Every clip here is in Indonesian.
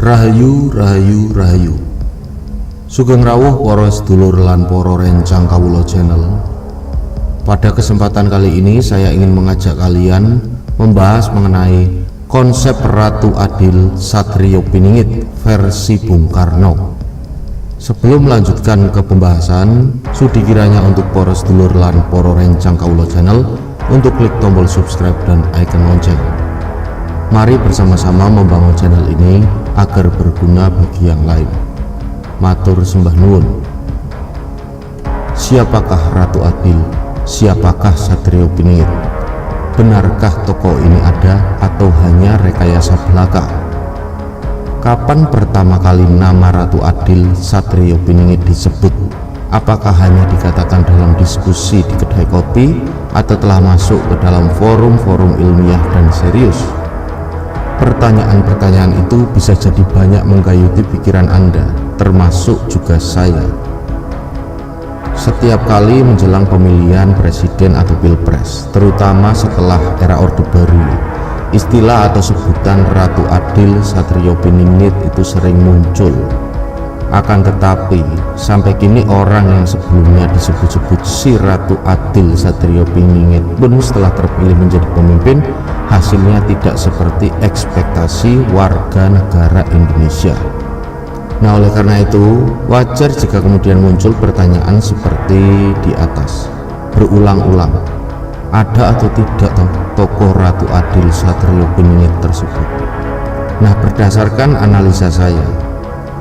Rahayu, rahayu, rahayu. Sugeng rawuh para sedulur lan para rencang kawula channel. Pada kesempatan kali ini saya ingin mengajak kalian membahas mengenai konsep Ratu Adil Satrio Piningit versi Bung Karno. Sebelum melanjutkan ke pembahasan, sudi kiranya untuk para sedulur lan para rencang kawula channel untuk klik tombol subscribe dan icon lonceng. Mari bersama-sama membangun channel ini agar berguna bagi yang lain. Matur sembah nuwun. Siapakah Ratu Adil? Siapakah Satrio Piningit? Benarkah tokoh ini ada atau hanya rekayasa belaka? Kapan pertama kali nama Ratu Adil Satrio Piningit disebut? Apakah hanya dikatakan dalam diskusi di kedai kopi atau telah masuk ke dalam forum-forum ilmiah dan serius? Pertanyaan-pertanyaan itu bisa jadi banyak menggayuti pikiran Anda, termasuk juga saya. Setiap kali menjelang pemilihan presiden atau pilpres, terutama setelah era Orde Baru, istilah atau sebutan Ratu Adil Satrio Piningit itu sering muncul. Akan tetapi, sampai kini orang yang sebelumnya disebut-sebut si Ratu Adil Satrio Piningit pun setelah terpilih menjadi pemimpin, hasilnya tidak seperti ekspektasi warga negara Indonesia. Nah, oleh karena itu wajar jika kemudian muncul pertanyaan seperti di atas berulang-ulang, ada atau tidak tokoh Ratu Adil Satrio Piningit tersebut. Nah, berdasarkan analisa saya,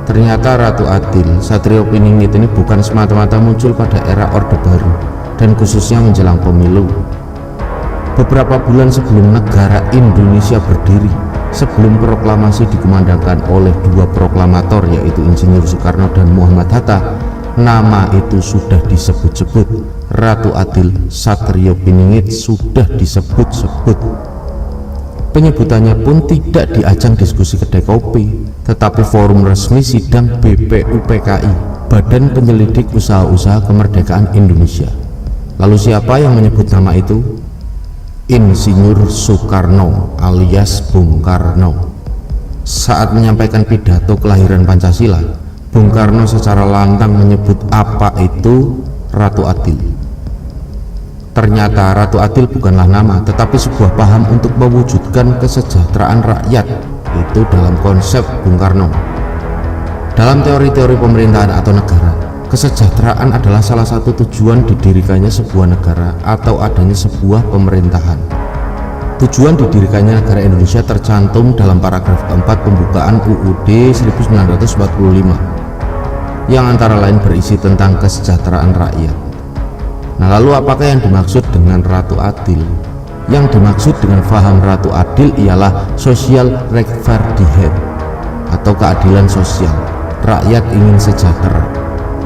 ternyata Ratu Adil Satrio Piningit ini bukan semata-mata muncul pada era Orde Baru dan khususnya menjelang pemilu. Beberapa bulan sebelum negara Indonesia berdiri, sebelum proklamasi dikumandangkan oleh dua proklamator yaitu Insinyur Soekarno dan Muhammad Hatta, nama itu sudah disebut-sebut. Ratu Adil Satrio Piningit sudah disebut-sebut. Penyebutannya pun tidak di ajang diskusi kedai kopi, tetapi forum resmi sidang BPUPKI, Badan Penyelidik Usaha-Usaha Kemerdekaan Indonesia. Lalu siapa yang menyebut nama itu? Insinyur Soekarno alias Bung Karno. Saat menyampaikan pidato kelahiran Pancasila, Bung Karno secara lantang menyebut apa itu Ratu Adil. Ternyata Ratu Adil bukanlah nama, tetapi sebuah paham untuk mewujudkan kesejahteraan rakyat, itu dalam konsep Bung Karno. Dalam teori-teori pemerintahan atau negara, kesejahteraan adalah salah satu tujuan didirikannya sebuah negara atau adanya sebuah pemerintahan. Tujuan didirikannya negara Indonesia tercantum dalam paragraf keempat pembukaan UUD 1945 yang antara lain berisi tentang kesejahteraan rakyat. Nah, lalu apakah yang dimaksud dengan Ratu Adil? Yang dimaksud dengan paham Ratu Adil ialah social rechtvaardigheid atau keadilan sosial. Rakyat ingin sejahtera,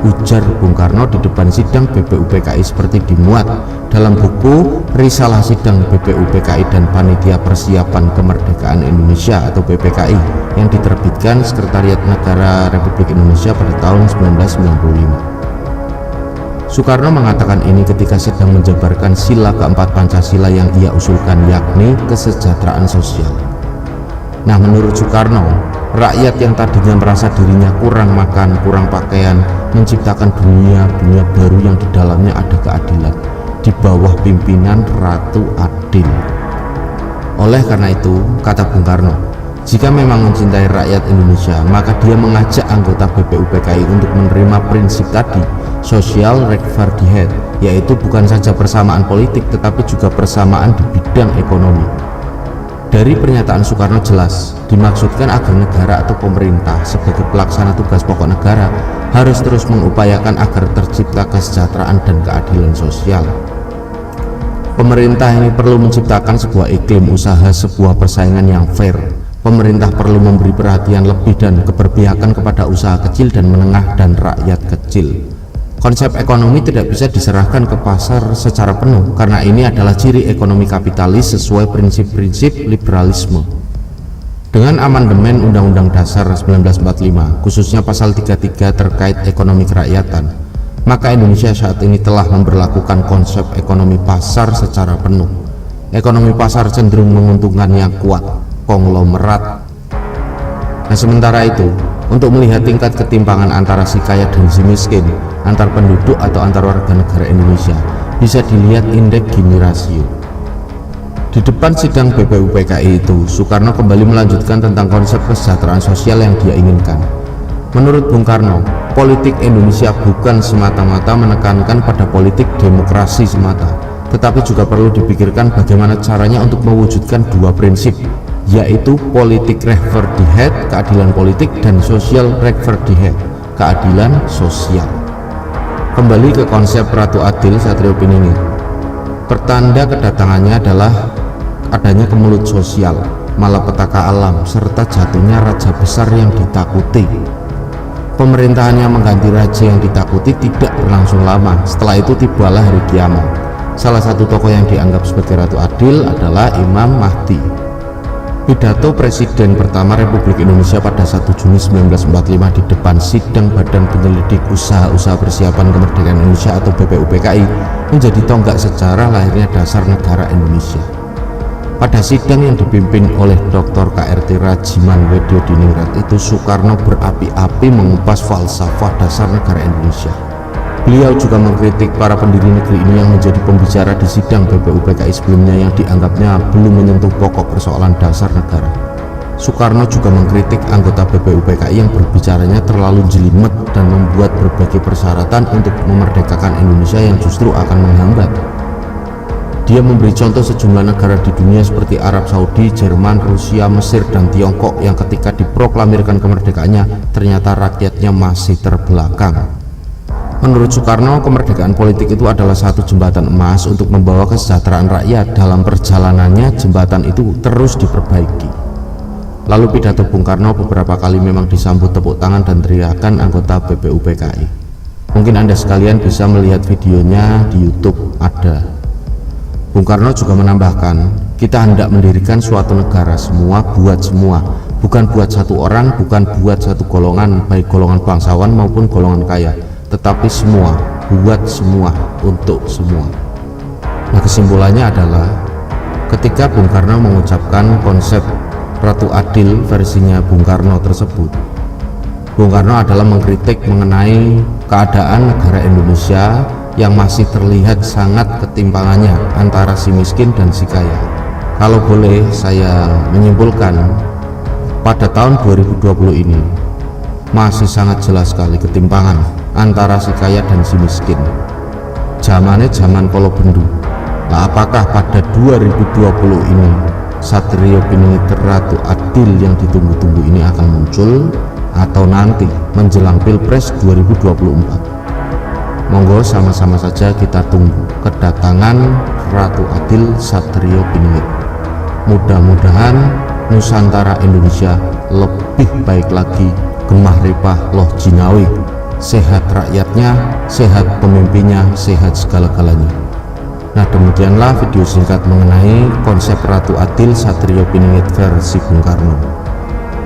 ujar Bung Karno di depan sidang BPUPKI seperti dimuat dalam buku Risalah Sidang BPUPKI dan Panitia Persiapan Kemerdekaan Indonesia atau BPKI yang diterbitkan Sekretariat Negara Republik Indonesia pada tahun 1995. Soekarno mengatakan ini ketika sedang menjabarkan sila keempat Pancasila yang ia usulkan, yakni kesejahteraan sosial. Nah, menurut Soekarno, rakyat yang tadinya merasa dirinya kurang makan, kurang pakaian, menciptakan dunia baru yang di dalamnya ada keadilan di bawah pimpinan Ratu Adil. Oleh karena itu, kata Bung Karno, jika memang mencintai rakyat Indonesia, maka dia mengajak anggota BPUPKI untuk menerima prinsip tadi, social rechtvaardigheid, yaitu bukan saja persamaan politik tetapi juga persamaan di bidang ekonomi. Dari pernyataan Soekarno jelas dimaksudkan agar negara atau pemerintah sebagai pelaksana tugas pokok negara harus terus mengupayakan agar tercipta kesejahteraan dan keadilan sosial. Pemerintah ini perlu menciptakan sebuah iklim usaha, sebuah persaingan yang fair. Pemerintah perlu memberi perhatian lebih dan keberpihakan kepada usaha kecil dan menengah dan rakyat kecil. Konsep ekonomi tidak bisa diserahkan ke pasar secara penuh karena ini adalah ciri ekonomi kapitalis sesuai prinsip-prinsip liberalisme. Dengan amandemen Undang-Undang Dasar 1945, khususnya pasal 33 terkait ekonomi kerakyatan, maka Indonesia saat ini telah memberlakukan konsep ekonomi pasar secara penuh. Ekonomi pasar cenderung menguntungkan yang kuat, konglomerat, Nah, sementara itu, untuk melihat tingkat ketimpangan antara si kaya dan si miskin, antar penduduk atau antar warga negara Indonesia, bisa dilihat indeks Gini rasio. Di depan sidang BPUPKI itu, Soekarno kembali melanjutkan tentang konsep kesejahteraan sosial yang dia inginkan. Menurut Bung Karno, politik Indonesia bukan semata-mata menekankan pada politik demokrasi semata, tetapi juga perlu dipikirkan bagaimana caranya untuk mewujudkan dua prinsip, yaitu politik Rechtvaardigheid, keadilan politik, dan social Rechtvaardigheid, keadilan sosial. Kembali ke konsep Ratu Adil Satriopiningit, pertanda kedatangannya adalah adanya kemelut sosial, malapetaka alam, serta jatuhnya raja besar yang ditakuti. Pemerintahannya mengganti raja yang ditakuti tidak berlangsung lama. Setelah itu tibalah hari kiamat. Salah satu tokoh yang dianggap sebagai Ratu Adil adalah Imam Mahdi. Pidato Presiden pertama Republik Indonesia pada 1 Juni 1945 di depan sidang Badan Penyelidik Usaha-Usaha Persiapan Kemerdekaan Indonesia atau BPUPKI menjadi tonggak sejarah lahirnya dasar negara Indonesia. Pada sidang yang dipimpin oleh Dr. KRT Rajiman Weddiodiningrat itu, Soekarno berapi-api mengupas falsafah dasar negara Indonesia. Beliau juga mengkritik para pendiri negeri ini yang menjadi pembicara di sidang BPUPKI sebelumnya yang dianggapnya belum menyentuh pokok persoalan dasar negara. Soekarno juga mengkritik anggota BPUPKI yang berbicaranya terlalu jelimet dan membuat berbagai persyaratan untuk memerdekakan Indonesia yang justru akan menghambat. Dia memberi contoh sejumlah negara di dunia seperti Arab Saudi, Jerman, Rusia, Mesir, dan Tiongkok yang ketika diproklamirkan kemerdekaannya ternyata rakyatnya masih terbelakang. Menurut Soekarno, kemerdekaan politik itu adalah satu jembatan emas untuk membawa kesejahteraan rakyat. Dalam perjalanannya, jembatan itu terus diperbaiki. Lalu pidato Bung Karno beberapa kali memang disambut tepuk tangan dan teriakan anggota BPUPKI. Mungkin Anda sekalian bisa melihat videonya di YouTube, ada. Bung Karno juga menambahkan, kita hendak mendirikan suatu negara semua buat semua, bukan buat satu orang, bukan buat satu golongan, baik golongan bangsawan maupun golongan kaya, tetapi semua, buat semua, untuk semua. Nah, kesimpulannya adalah ketika Bung Karno mengucapkan konsep Ratu Adil versinya Bung Karno tersebut, Bung Karno adalah mengkritik mengenai keadaan negara Indonesia yang masih terlihat sangat ketimpangannya antara si miskin dan si kaya. Kalau boleh saya menyimpulkan, pada tahun 2020 ini masih sangat jelas sekali ketimpangan antara si kaya dan si miskin. Zamannya zaman Kolo Bendu. Nah, apakah pada 2020 ini Satriopiningit Ratu Adil yang ditunggu-tunggu ini akan muncul, atau nanti menjelang Pilpres 2024? Monggo sama-sama saja kita tunggu kedatangan Ratu Adil Satriopiningit. Mudah-mudahan Nusantara Indonesia lebih baik lagi, gemah ripah loh jinawi, sehat rakyatnya, sehat pemimpinnya, sehat segala-galanya. Nah, demikianlah video singkat mengenai konsep Ratu Adil Satriopiningit versi Bung Karno.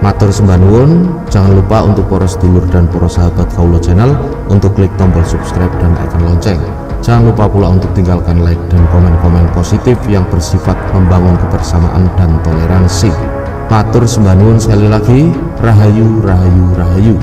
Matur sembah nuwun, jangan lupa untuk para sedulur dan para sahabat Kaulo Channel untuk klik tombol subscribe dan icon lonceng. Jangan lupa pula untuk tinggalkan like dan komen-komen positif yang bersifat membangun kebersamaan dan toleransi. Matur sembah nuwun sekali lagi, rahayu rahayu rahayu.